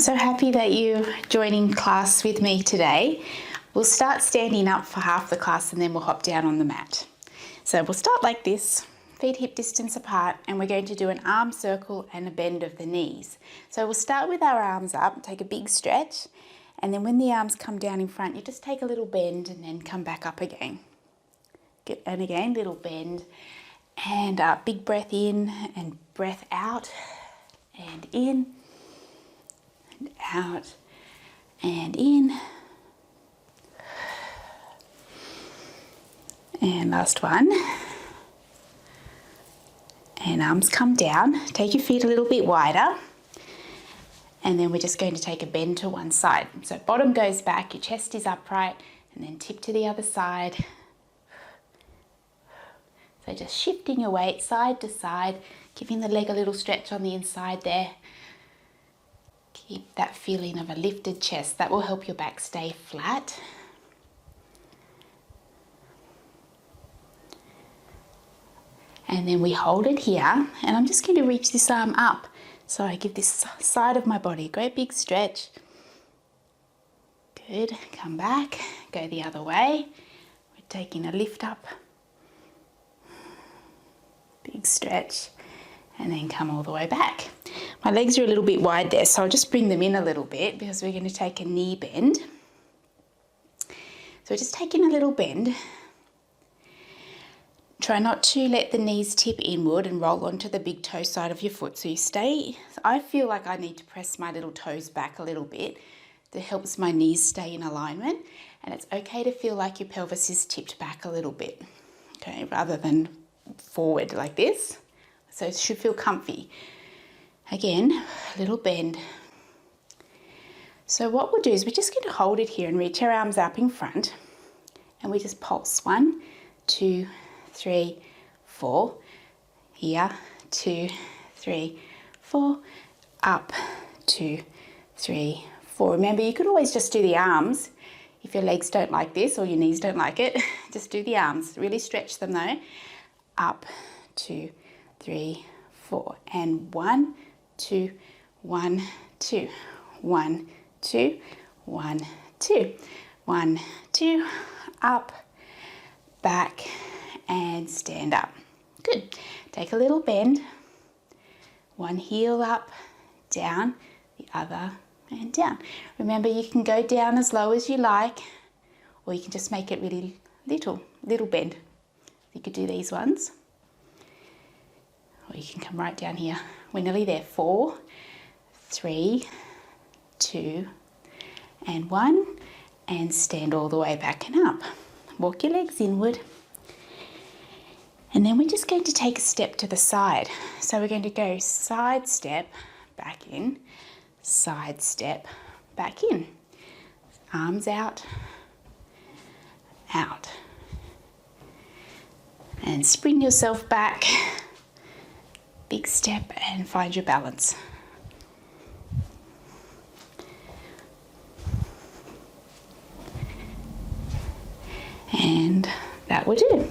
so happy that you're joining class with me today. We'll start standing up for half the class and then we'll hop down on the mat. So we'll start like this, feet hip distance apart, and we're going to do an arm circle and a bend of the knees. So we'll start with our arms up, take a big stretch, and then when the arms come down in front, you just take a little bend and then come back up again. And again, little bend, and big breath in and breath out, and in, and out, and in. And last one. And arms come down. Take your feet a little bit wider. And then we're just going to take a bend to one side. So bottom goes back, your chest is upright, and then tip to the other side. So just shifting your weight side to side, giving the leg a little stretch on the inside there. Keep that feeling of a lifted chest. That will help your back stay flat. And then we hold it here, and I'm just going to reach this arm up. So I give this side of my body a great big stretch. Good, come back, go the other way. We're taking a lift up. Big stretch, and then come all the way back. My legs are a little bit wide there, so I'll just bring them in a little bit because we're going to take a knee bend. So we're just taking a little bend. Try not to let the knees tip inward and roll onto the big toe side of your foot. So you stay, I feel like I need to press my little toes back a little bit. That helps my knees stay in alignment. And it's okay to feel like your pelvis is tipped back a little bit, okay, rather than forward like this. So it should feel comfy. Again, a little bend. So what we'll do is we're just going to hold it here and reach our arms up in front. And we just pulse 1, 2, 3, 4, here, 2, 3, 4, up, 2, 3, 4. Remember, you could always just do the arms. If your legs don't like this or your knees don't like it, just do the arms. Really stretch them though. Up, 2, 3, 4, and 1, 2, 1, 2, 1, 2, 1, 2, 1, 2, up, back, and stand up. Good. Take a little bend. One heel up, down, the other, and down. Remember, you can go down as low as you like, or you can just make it really little bend. You could do these ones, or you can come right down here. We're nearly there. 4, 3, 2, and 1, and stand all the way back and up. Walk your legs inward. And then we're just going to take a step to the side. So we're going to go side step, back in, side step, back in. Arms out, out. And spring yourself back, big step, and find your balance. And that will do.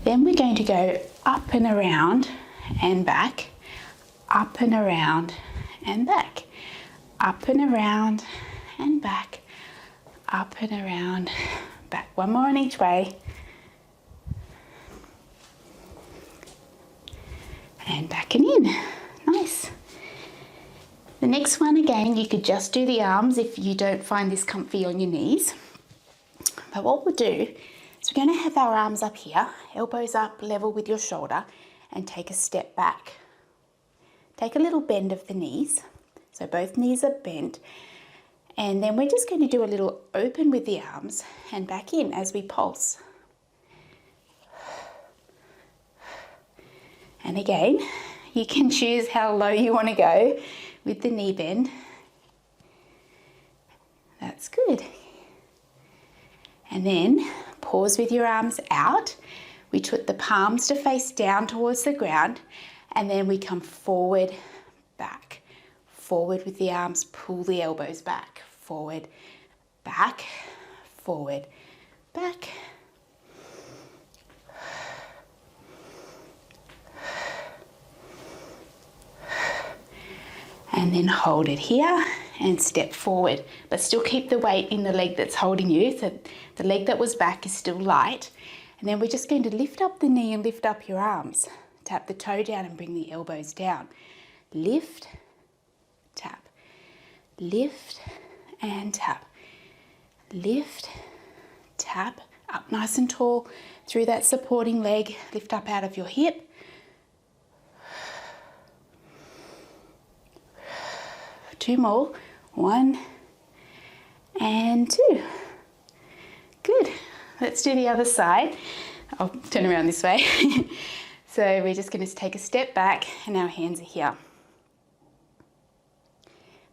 Then we're going to go up and around and back, up and around and back, up and around and back, up and around, back. One more in each way. And back and in. Nice. The next one, again, you could just do the arms if you don't find this comfy on your knees. But what we'll do, so we're going to have our arms up here, elbows up, level with your shoulder, and take a step back. Take a little bend of the knees. So both knees are bent. And then we're just going to do a little open with the arms and back in as we pulse. And again, you can choose how low you want to go with the knee bend. That's good. And then pause with your arms out. We put the palms to face down towards the ground, and then we come forward, back. Forward with the arms, pull the elbows back. Forward, back, forward, back. And then hold it here and step forward, but still keep the weight in the leg that's holding you. So the leg that was back is still light. And then we're just going to lift up the knee and lift up your arms. Tap the toe down and bring the elbows down. Lift, tap, lift and tap, lift, tap, up nice and tall through that supporting leg. Lift up out of your hip. Two more. 1 and 2. Good. Let's do the other side. I'll turn around this way. So we're just going to take a step back and our hands are here.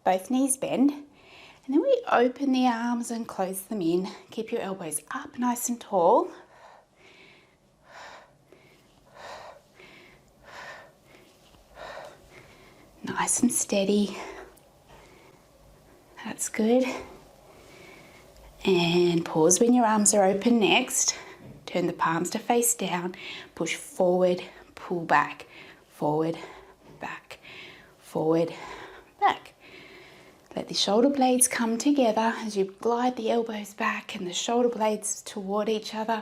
Both knees bend. And then we open the arms and close them in. Keep your elbows up nice and tall. Nice and steady. That's good. And pause when your arms are open next. Turn the palms to face down. Push forward, pull back, forward, back, forward, back. Let the shoulder blades come together as you glide the elbows back and the shoulder blades toward each other.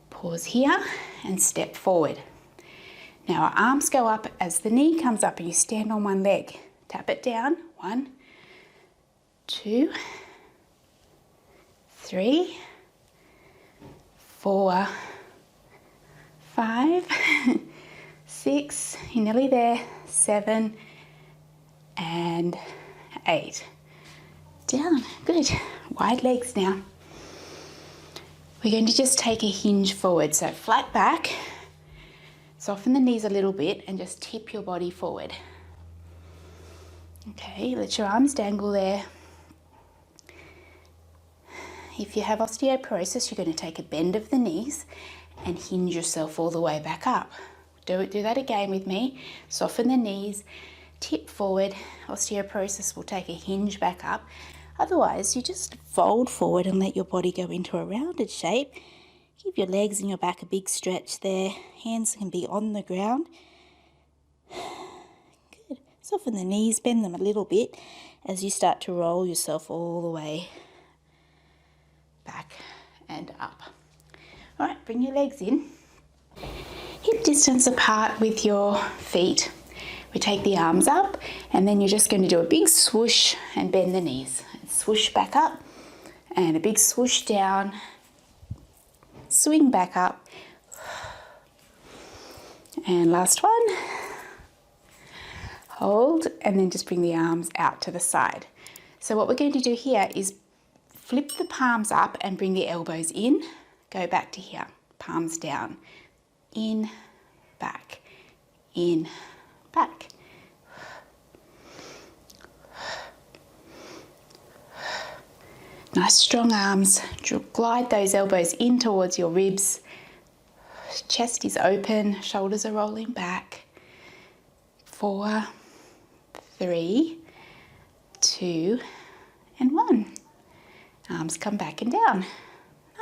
Pause here and step forward. Now our arms go up as the knee comes up and you stand on one leg. Tap it down. 1, 2, 3, 4, 5, 6, you're nearly there, 7 and 8. Down, good. Wide legs now. We're going to just take a hinge forward, so flat back. Soften the knees a little bit and just tip your body forward. Okay, let your arms dangle there. If you have osteoporosis, you're going to take a bend of the knees and hinge yourself all the way back up. Do that again with me. Soften the knees, tip forward. Osteoporosis will take a hinge back up. Otherwise, you just fold forward and let your body go into a rounded shape. Give your legs and your back a big stretch there. Hands can be on the ground. Good. Soften the knees, bend them a little bit as you start to roll yourself all the way back and up. All right, bring your legs in. Hip distance apart with your feet. We take the arms up and then you're just going to do a big swoosh and bend the knees. Swoosh back up and a big swoosh down. Swing back up. And last one. Hold and then just bring the arms out to the side. So what we're going to do here is flip the palms up and bring the elbows in. Go back to here. Palms down. In, back, in, back. Nice strong arms. Glide those elbows in towards your ribs. Chest is open, shoulders are rolling back. 4, 3, 2, and 1. Arms come back and down.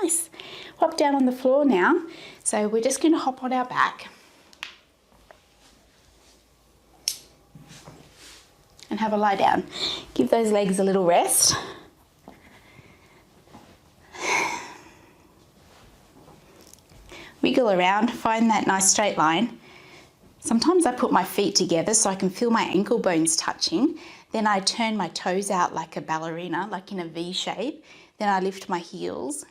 Nice. Hop down on the floor now. So we're just going to hop on our back and have a lie down. Give those legs a little rest. Wiggle around, find that nice straight line. Sometimes I put my feet together so I can feel my ankle bones touching. Then I turn my toes out like a ballerina, like in a V shape. Then I lift my heels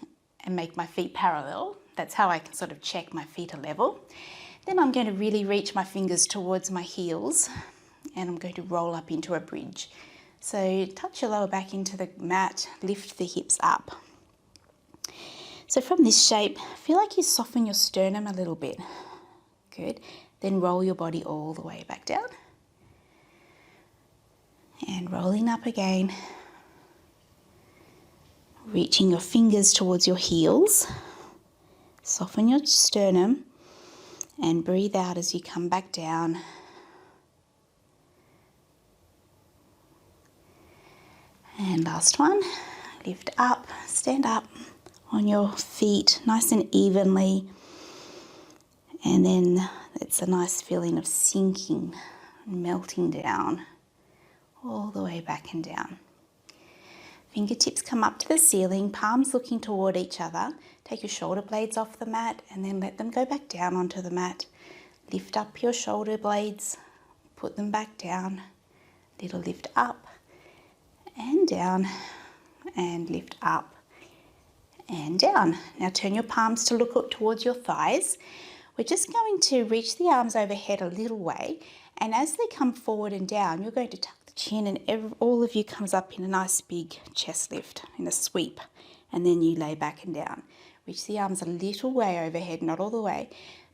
and make my feet parallel. That's how I can sort of check my feet are level. Then I'm going to really reach my fingers towards my heels and I'm going to roll up into a bridge. So touch your lower back into the mat, lift the hips up. So from this shape, feel like you soften your sternum a little bit. Good. Then roll your body all the way back down. And rolling up again. Reaching your fingers towards your heels. Soften your sternum and breathe out as you come back down. And last one. Lift up, stand up on your feet nice and evenly, and then it's a nice feeling of sinking melting down, all the way back and down. Fingertips come up to the ceiling, palms looking toward each other. Take your shoulder blades off the mat and then let them go back down onto the mat. Lift up your shoulder blades, put them back down. Little lift up and down, and lift up and down. Now turn your palms to look up towards your thighs. We're just going to reach the arms overhead a little way, and as they come forward and down, you're going to tuck the chin, and all of you comes up in a nice big chest lift, in a sweep, and then you lay back and down. Reach the arms a little way overhead, not all the way.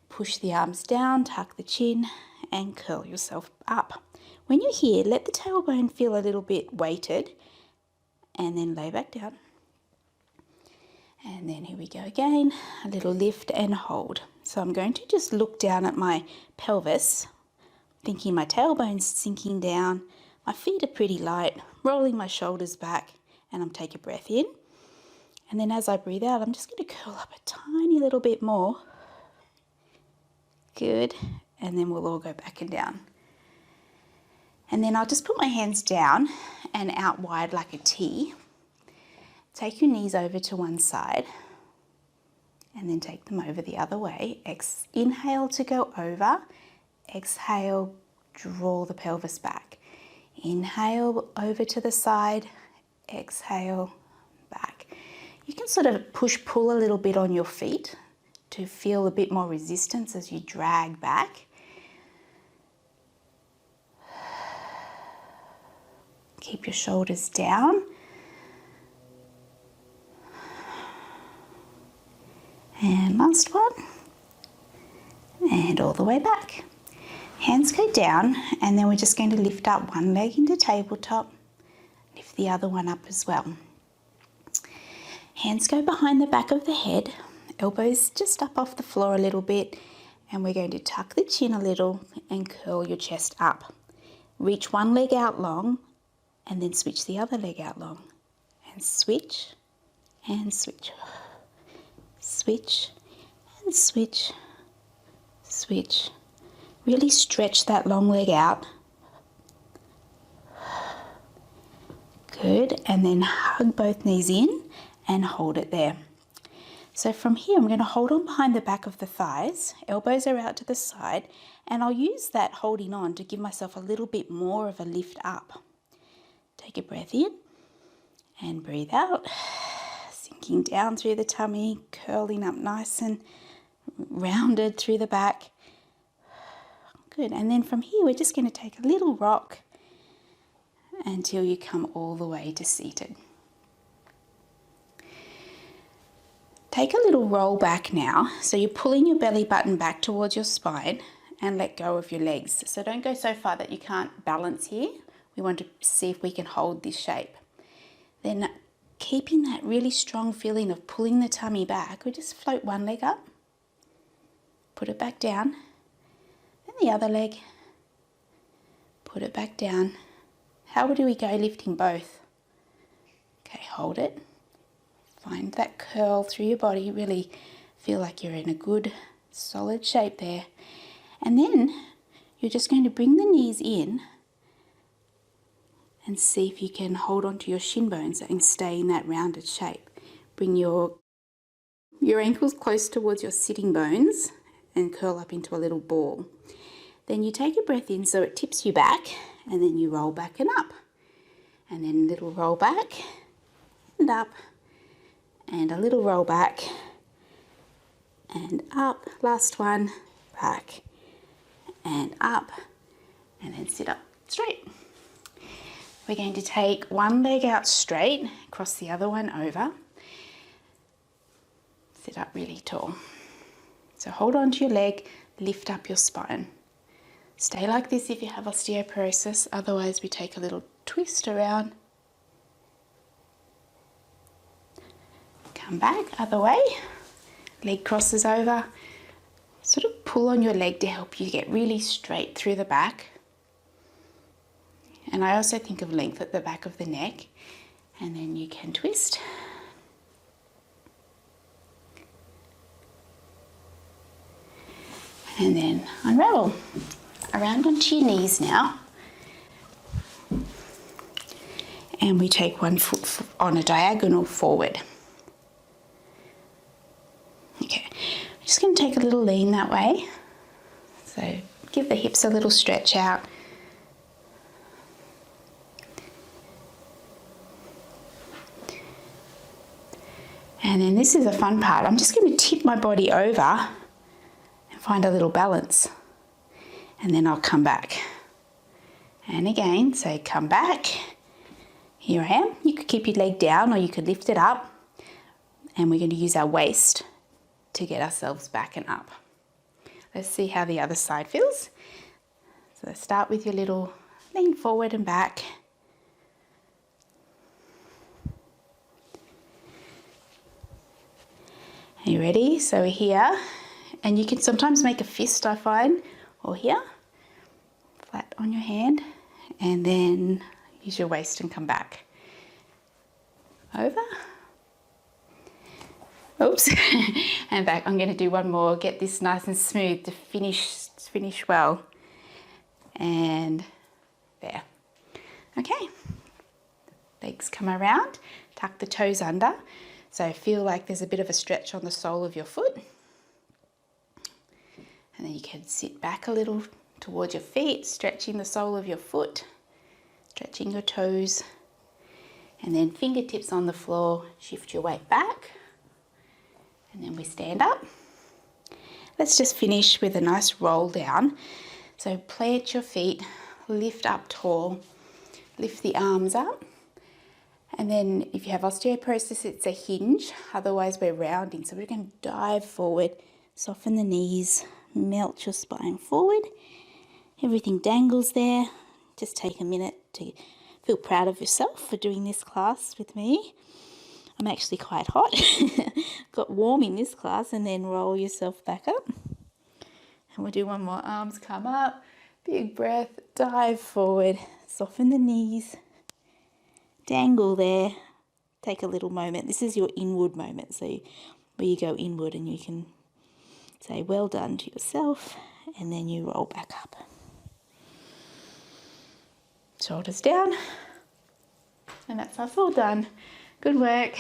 Push the arms down, tuck the chin, and curl yourself up. When you're here, let the tailbone feel a little bit weighted, and then lay back down. And then here we go again, a little lift and hold. So I'm going to just look down at my pelvis, thinking my tailbone's sinking down, my feet are pretty light, rolling my shoulders back, and I'm taking a breath in. And then as I breathe out, I'm just going to curl up a tiny little bit more. Good. And then we'll all go back and down. And then I'll just put my hands down and out wide like a T. Take your knees over to one side and then take them over the other way. Inhale to go over. Exhale, draw the pelvis back. Inhale over to the side. Exhale, back. You can sort of push-pull a little bit on your feet to feel a bit more resistance as you drag back. Keep your shoulders down. And last one. And all the way back. Hands go down, and then we're just going to lift up one leg into tabletop. Lift the other one up as well. Hands go behind the back of the head. Elbows just up off the floor a little bit, and we're going to tuck the chin a little and curl your chest up. Reach one leg out long, and then switch the other leg out long. And switch, and switch. Switch, and switch, switch. Really stretch that long leg out. Good, and then hug both knees in and hold it there. So from here, I'm going to hold on behind the back of the thighs. Elbows are out to the side, and I'll use that holding on to give myself a little bit more of a lift up. Take a breath in and breathe out, sinking down through the tummy, curling up nice and rounded through the back. Good, and then from here, we're just going to take a little rock until you come all the way to seated. Take a little roll back now. So you're pulling your belly button back towards your spine and let go of your legs. So don't go so far that you can't balance here. We want to see if we can hold this shape. Then keeping that really strong feeling of pulling the tummy back, we just float one leg up, put it back down, then the other leg, put it back down. How do we go lifting both? Okay, hold it. Find that curl through your body. Really feel like you're in a good, solid shape there. And then you're just going to bring the knees in and see if you can hold onto your shin bones and stay in that rounded shape. Bring your ankles close towards your sitting bones and curl up into a little ball. Then you take a breath in so it tips you back, and then you roll back and up. And then a little roll back and up, and a little roll back and up. Last one, back and up, and then sit up straight. We're going to take one leg out straight, cross the other one over. Sit up really tall. So hold on to your leg, lift up your spine. Stay like this if you have osteoporosis, otherwise we take a little twist around. Come back, other way. Leg crosses over. Sort of pull on your leg to help you get really straight through the back. And I also think of length at the back of the neck. And then you can twist. And then unravel. around onto your knees now. And we take one foot on a diagonal forward. Okay, I'm just going to take a little lean that way. So give the hips a little stretch out. And then this is a fun part. I'm just going to tip my body over and find a little balance. And then I'll come back. And again, so come back. Here I am. You could keep your leg down or you could lift it up. And we're going to use our waist to get ourselves back and up. Let's see how the other side feels. So start with your little lean forward and back. Are you ready? So we're here, and you can sometimes make a fist, I find, or here, flat on your hand, and then use your waist and come back. Over. Oops, and back. I'm going to do one more, get this nice and smooth to finish well. And there. Okay. Legs come around, tuck the toes under. So feel like there's a bit of a stretch on the sole of your foot. And then you can sit back a little towards your feet, stretching the sole of your foot, stretching your toes. And then fingertips on the floor, shift your weight back. And then we stand up. Let's just finish with a nice roll down. So plant your feet, lift up tall, lift the arms up. And then if you have osteoporosis, it's a hinge. Otherwise, we're rounding. So we're going to dive forward, soften the knees, melt your spine forward. Everything dangles there. Just take a minute to feel proud of yourself for doing this class with me. I'm actually quite hot. Got warm in this class, and then roll yourself back up. And we'll do one more. Arms come up, big breath, dive forward, soften the knees. Dangle there. Take a little moment. This is your inward moment. So where you go inward and you can say well done to yourself, and then you roll back up. Shoulders down. And that's us all done. Good work.